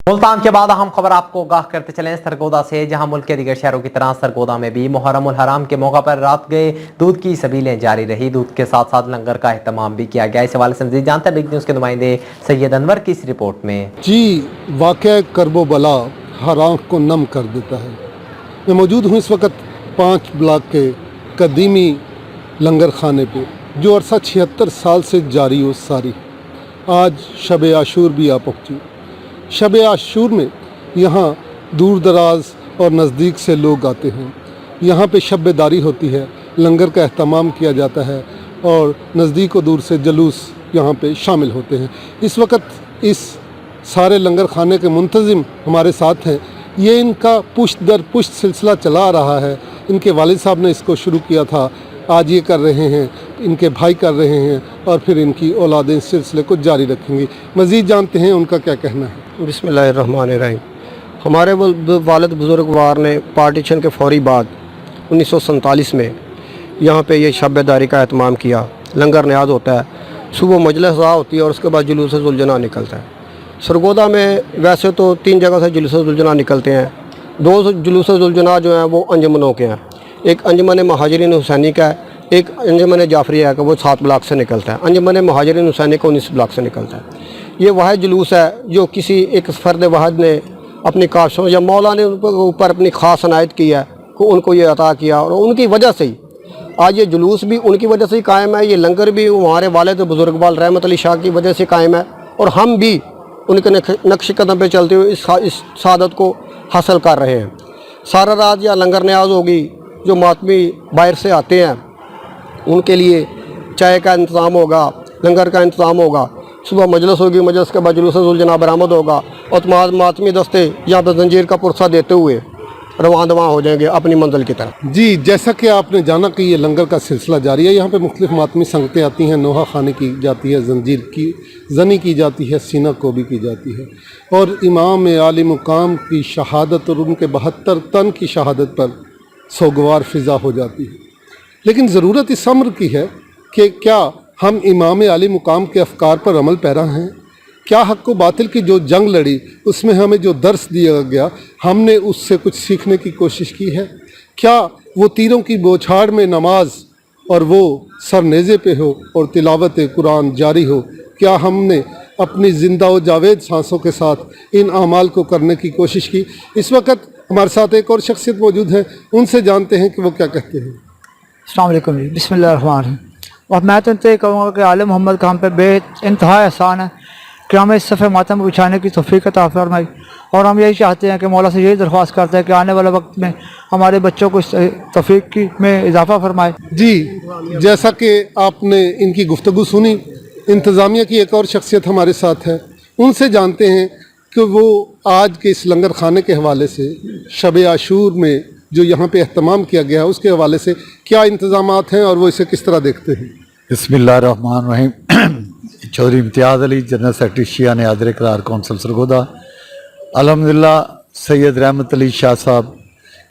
मुल्तान के बाद अहम खबर आपको आगाह करते चलें सरगोदा से, जहां मुल्क के दीगर शहरों की तरह सरगोदा में भी मुहर्रम उल हराम के मौका पर रात गए दूध की सबीलें जारी रही। दूध के साथ साथ लंगर का एहतमाम भी किया गया। इस हवाले से मज़ीद जानते हैं बिग न्यूज़ के नुमाइंदे सैयद अनवर की इस रिपोर्ट में। जी, वाक़या करबो बला हर आँख को नम कर देता है। मैं मौजूद हूँ इस वक्त 5 ब्लॉक के कदीमी लंगर खाने पे, जो अरसा 76 साल से जारी हो सारी। आज शब आशूर भी आ पहुँची। शब आशूर में यहाँ दूर दराज और नज़दीक से लोग आते हैं। यहाँ पे शब्बेदारी होती है, लंगर का एहतमाम किया जाता है और नज़दीक और दूर से जुलूस यहाँ पे शामिल होते हैं। इस वक्त इस सारे लंगर खाने के मुंतज़िम हमारे साथ हैं। ये इनका पुश्त दर पुश्त सिलसिला चला आ रहा है। इनके वालिद साहब ने इसको शुरू किया था, आज ये कर रहे हैं, इनके भाई कर रहे हैं और फिर इनकी औलादें इस सिलसिले को जारी रखेंगी। मज़ीद जानते हैं उनका क्या कहना है। बिस्मिल्लाहिर्रहमानिर्रहीम। हमारे वालिद बुज़ुर्गवार ने पार्टीशन के फौरी बाद 1947 में यहाँ पे ये शब्बेदारी का एहतमाम किया। लंगर न्याज होता है, सुबह मजलिस होती है और उसके बाद जुलूस ज़ुलजना निकलता है। सरगोदा में वैसे तो 3 जगह से जुलूस ज़ुलजना निकलते हैं। 2 जुलूस ज़ुलजना जो हैं वो अंजुमनों के हैं। एक अंजुमन महाजरीन हुसैनी का है, एक अंजुमन जाफरिया का, वो 7 ब्लॉक से निकलता है। अंजुमन महाजरीन हुसैनी का 19 ब्लॉक से निकलता है। ये वह जुलूस है जो किसी एक फ़र्द वाहिद ने अपनी काशों या मौला ने उनके ऊपर अपनी ख़ास अनायत की है कि उनको ये अता किया और उनकी वजह से ही आज ये जुलूस भी उनकी वजह से ही कायम है। ये लंगर भी हमारे वालिद बुज़ुर्गवाल रहमत अली शाह की वजह से कायम है और हम भी उनके नक्श कदम पे चलते हुए इस सादत को हासिल कर रहे हैं। सारा रात या लंगर न्याज होगी, जो मातमी बाहर से आते हैं उनके लिए चाय का इंतज़ाम होगा, लंगर का इंतज़ाम होगा। सुबह मजलिस होगी, मजलिस के बाद जुलूस ज़ुलजना बरामद होगा और मातमी दस्ते यहाँ पर जंजीर का पुरसा देते हुए रवां हो जाएंगे अपनी मंजिल की तरफ। जी, जैसा कि आपने जाना कि ये लंगर का सिलसिला जारी है। यहाँ पे मुख्तलिफ़ मातमी संगतें आती हैं, नोहा खानी की जाती है, जंजीर की जनी की जाती है, सीना कोबी की जाती है और इमाम आली मुकाम की शहादत और उनके 72 तन की शहादत पर सोगवार फ़िज़ा हो जाती है। लेकिन ज़रूरत इस अम्र की है कि क्या हम इमाम आली मुकाम के अफ़कार पर अमल पैरा हैं? क्या हक़ व बातिल की जो जंग लड़ी उसमें हमें जो दर्स दिया गया, हमने उससे कुछ सीखने की कोशिश की है? क्या वो तीरों की बौछार में नमाज और वो सर नेज़े पे हो और तिलावत कुरान जारी हो? क्या हमने अपनी ज़िंदा व जावेद सांसों के साथ इन अमाल को करने की कोशिश की? इस वक्त हमारे साथ एक और शख्सियत मौजूद है, उनसे जानते हैं कि वो क्या कहते हैं। अस्सलाम वालेकुम जी, बिस्मिल्लाहिर्रहमानिर्रहीम। और मैं तो इनसे कहूँगा कि आले मोहम्मद का हम पे बेइंतहा एहसान है कि हमें इस सफ़े मातम बिछाने की तौफीक अता फरमाई और हम यही चाहते हैं कि मौला से यही दरख्वास्त करते हैं कि आने वाले वक्त में हमारे बच्चों को इस तौफीक की में इजाफ़ा फरमाए। जी, जैसा कि आपने इनकी गुफ्तगू सुनी, इंतज़ामिया की एक और शख्सियत हमारे साथ है, उनसे जानते हैं कि वो आज के इस लंगर खाने के हवाले से शब आशूर में जो यहाँ पे एहतमाम किया गया है उसके हवाले से क्या इंतज़ामात हैं और वो इसे किस तरह देखते हैं। बिस्मिल्लाहिर्रहमानिर्रहीम। चौधरी इम्तियाज़ अली, जनरल सेक्रेटरी शिया ने आदर करार कौंसल सरगोदा। अल्हम्दुलिल्लाह सैयद रहमत अली शाह साहब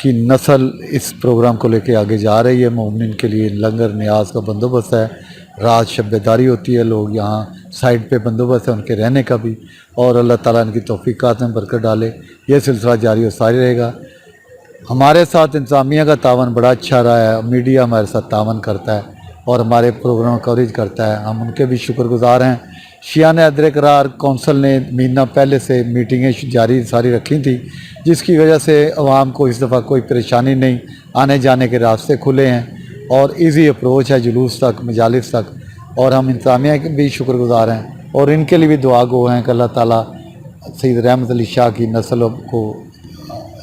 की नस्ल इस प्रोग्राम को लेके आगे जा रही है। मोमिन के लिए लंगर न्याज का बंदोबस्त है, रात शब्बेदारी होती है, लोग यहाँ साइड पे बंदोबस्त है उनके रहने का भी, और अल्लाह ताला इनकी तौफीकात में बरकत डाले। ये सिलसिला जारी और सारी रहेगा। हमारे साथ इंतज़ामिया का तावन बड़ा अच्छा रहा है, मीडिया हमारे साथ तावन करता है और हमारे प्रोग्राम कवरेज करता है, हम उनके भी शुक्रगुज़ार हैं। शिया ने अदर करार कौंसल ने महीना पहले से मीटिंगें जारी सारी रखी थी, जिसकी वजह से आवाम को इस दफ़ा कोई परेशानी नहीं, आने जाने के रास्ते खुले हैं और इजी अप्रोच है जुलूस तक, मजालिस तक, और हम इंतज़ामिया के भी शुक्रगुज़ार हैं और इनके लिए भी दुआ गो हैं कि अल्लाह ताला सैयद रहमत अली शाह की नस्ल को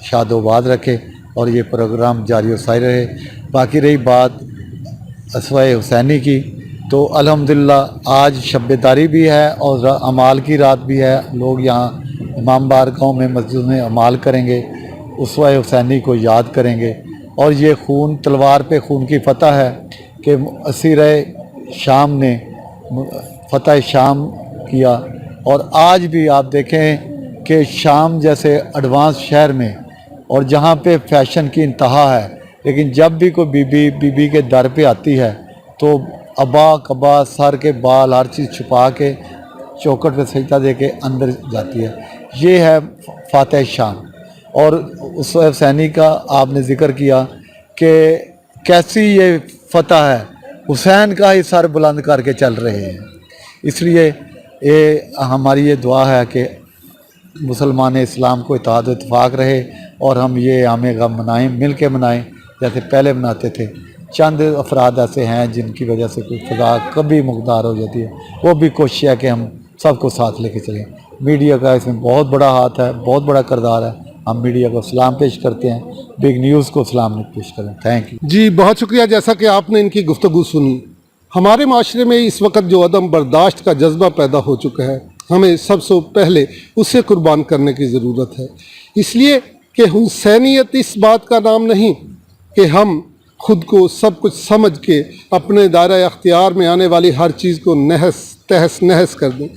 शादोबाद रखे और ये प्रोग्राम जारी और सारी रहे। बाकी रही बात असवाए हुसैनी की, तो अल्हम्दुलिल्लाह आज शब्बेदारी भी है और अमाल की रात भी है। लोग यहाँ इमाम बारगाहों में मस्जिद में अमाल करेंगे, उसवाए हुसैनी को याद करेंगे और ये खून तलवार पे खून की फ़तह है कि असीर शाम ने फ़तह शाम किया। और आज भी आप देखें कि शाम जैसे एडवांस शहर में और जहाँ पे फैशन की इंतहा है, लेकिन जब भी कोई बीबी के दर पे आती है तो अबा कबा सर के बाल हर चीज़ छुपा के चौखट पे सजदा दे के अंदर जाती है। یہ ہے فاتح شان۔ اور اس حسینی کا آپ نے ذکر کیا کہ کیسی یہ فتح ہے، حسین کا ہی سر بلند کر کے چل رہے ہیں۔ اس لیے ہماری یہ دعا ہے کہ مسلمان اسلام کو اتحاد و اتفاق رہے اور ہم یہ عام غم منائیں، مل کے منائیں جیسے پہلے مناتے تھے۔ چند افراد ایسے ہیں جن کی وجہ سے کوئی فضا کبھی مقدار ہو جاتی ہے، وہ بھی کوشش ہے کہ ہم سب کو ساتھ لے کے چلیں۔ میڈیا کا اس میں بہت بڑا ہاتھ ہے، بہت بڑا کردار ہے۔ ہم میڈیا کو سلام پیش کرتے ہیں، بگ نیوز کو سلام پیش کریں۔ تھینک یو جی بہت شکریہ۔ جیسا کہ آپ نے ان کی گفتگو سنی، ہمارے معاشرے میں اس وقت جو عدم برداشت کا جذبہ پیدا ہو چکا ہے، ہمیں سب سے پہلے اسے قربان کرنے کی ضرورت ہے، اس لیے کہ حسینیت اس بات کا نام نہیں کہ ہم خود کو سب کچھ سمجھ کے اپنے دائرہ اختیار میں آنے والی ہر چیز کو تہس نہس کر دیں،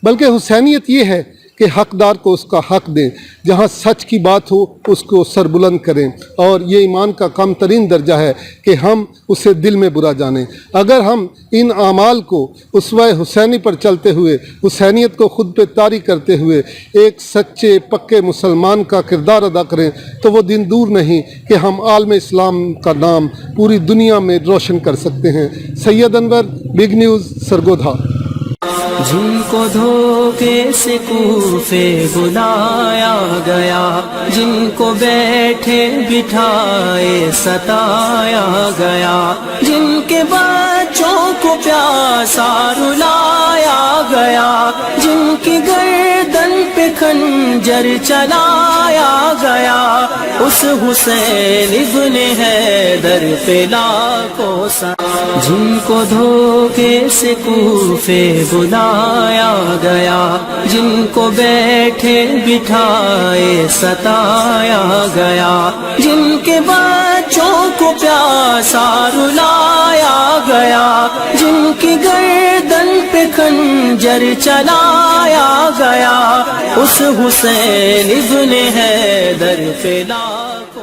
بلکہ حسینیت یہ ہے کہ حقدار کو اس کا حق دیں، جہاں سچ کی بات ہو اس کو سربلند کریں، اور یہ ایمان کا کم ترین درجہ ہے کہ ہم اسے دل میں برا جانیں۔ اگر ہم ان اعمال کو اسوہ حسینی پر چلتے ہوئے، حسینیت کو خود پہ طاری کرتے ہوئے ایک سچے پکے مسلمان کا کردار ادا کریں تو وہ دن دور نہیں کہ ہم عالم اسلام کا نام پوری دنیا میں روشن کر سکتے ہیں۔ سید انور، بگ نیوز، سرگودھا۔ جن کو دھوکے سے کوفے بلایا گیا، جن کو بیٹھے بٹھائے ستایا گیا، جن کے بچوں کو پیاسا رلایا گیا، جن کی گردن پہ خنجر چلایا گیا، اس حسین ابن حیدر پہ لاکھوں سلام۔ جن کو دھوکے سے کوفے بلایا گیا، جن کو بیٹھے بٹھائے ستایا گیا، جن کے بچوں کو پیاسا رلایا گیا، جن کی گردن پہ خنجر چلایا گیا، اس حسین ابن حیدر پہ لاکھوں